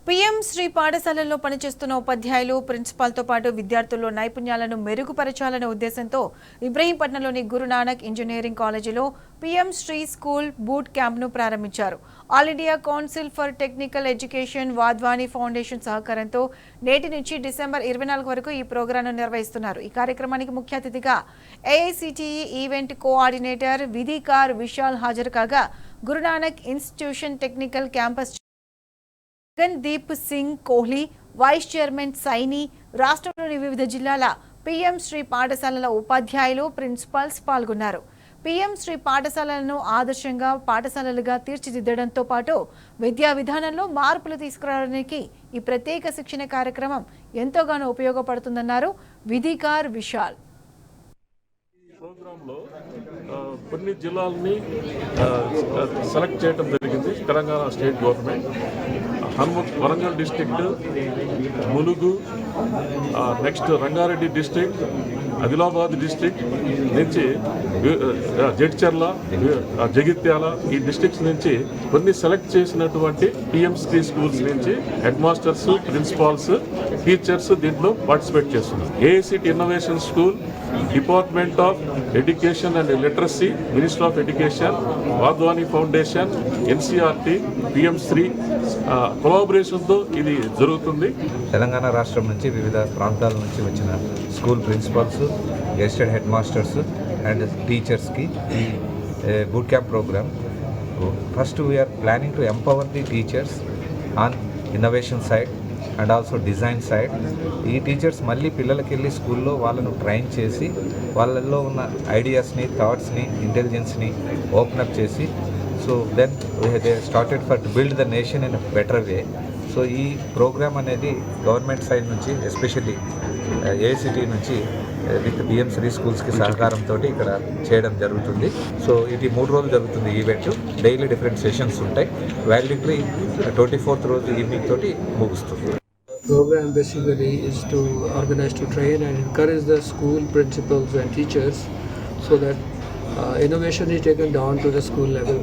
PM Shri పాఠశాలల్లో పనిచేస్తున్న ఉపాధ్యాయులు ప్రిన్సిపాల్తో పాటు విద్యార్థుల్లో నైపుణ్యాలను మెరుగుపరచాలనే ఉద్దేశంతో ఇబ్రహీంపట్నంలోని గురునానక్ ఇంజనీరింగ్ కాలేజీలో పీఎం శ్రీ స్కూల్ బూట్ క్యాంప్ను ప్రారంభించారు. All India council for technical education Wadhwani foundation సహకారంతో నేటి నుంచి డిసెంబర్ 24 వరకు ఈ ప్రోగ్రాంను నిర్వహిస్తున్నారు. ఈ కార్యక్రమానికి ముఖ్య అతిథిగా AICTE event coordinator Vidhikar Vishal హాజరు కాగా Guru Nanak institution technical campus Gagandeep Singh Kohli, vice chairman Saini, రాష్ట్రంలోని వివిధ జిల్లాల పీఎం శ్రీ పాఠశాలల ఉపాధ్యాయులు, ప్రిన్సిపాల్స్ పాల్గొన్నారు. పీఎం శ్రీ పాఠశాలలను ఆదర్శంగా పాఠశాలలుగా తీర్చిదిద్దడంతో పాటు విద్యా విధానంలో మార్పులు తీసుకురావడానికి ఈ ప్రత్యేక శిక్షణ కార్యక్రమం ఎంతోగానో ఉపయోగపడుతుందన్నారు విధికార్ విశాల్. ప్రోగ్రాంలో కొన్ని జిల్లాలని సెలెక్ట్ చేయడం జరిగింది. Telangana state government Warangal district, Mulugu, next Rangareddy district, Adilabad district నుంచి జడ్చర్ల, జగిత్యాల ఈ డిస్ట్రిక్ట్స్ నుంచి కొన్ని సెలెక్ట్ చేసినటువంటి పిఎంశ్రీ స్కూల్స్ నుంచి హెడ్ మాస్టర్స్, ప్రిన్సిపాల్స్, టీచర్స్ దీంట్లో పార్టిసిపేట్ చేస్తున్నారు. AICT innovation school, department of education and literacy, minister of education, Wadhwani foundation, NCERT, పిఎం3 కొలాబరేషన్తో ఇది జరుగుతుంది. తెలంగాణ రాష్ట్రం నుంచి వివిధ ప్రాంతాల నుంచి వచ్చిన school principals, gazetted head masters and టీచర్స్కి ఈ boot camp programme. First we are planning to empower the teachers on innovation side and also design side. ఈ టీచర్స్ మళ్ళీ పిల్లలకి వెళ్ళి స్కూల్లో వాళ్ళను ట్రైన్ చేసి వాళ్ళల్లో ఉన్న ఐడియాస్ని, థాట్స్ని, ఇంటెలిజెన్స్ని ఓపెన్ అప్ చేసి so then they started for to build the nation in better way. So ఈ ప్రోగ్రామ్ అనేది గవర్నమెంట్ సైడ్ నుంచి ఎస్పెషల్లీ ఏఐసిటి నుంచి విత్ పిఎంశ్రీ స్కూల్స్కి సహకారంతో ఇక్కడ చేయడం జరుగుతుంది. సో ఇది 3 రోజులు జరుగుతుంది ఈవెంట్. డైలీ డిఫరెంట్ సెషన్స్ ఉంటాయి. వ్యాలిడిటీ 24th రోజు ఈవినింగ్ తోటి ముగుస్తుంది. Program basically is to organize, to train and encourage the school principals and teachers so that innovation is taken down to the school level.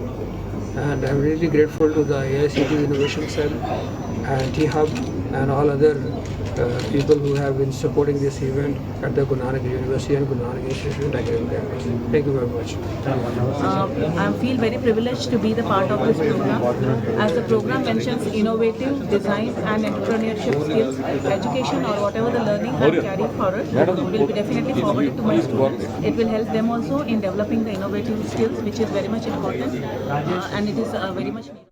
And I'm really grateful to the AICT Innovation Cell and T-Hub and all other people who have been supporting this event at the Guru Nanak University and Guru Nanak Institute. Thank you very much. I feel very privileged to be the part of this program. As the program mentions innovative design and entrepreneurship skills, education or whatever the learning I carry forward will be definitely forwarded to my students. It will help them also in developing the innovative skills, which is very much important and it is very much needed.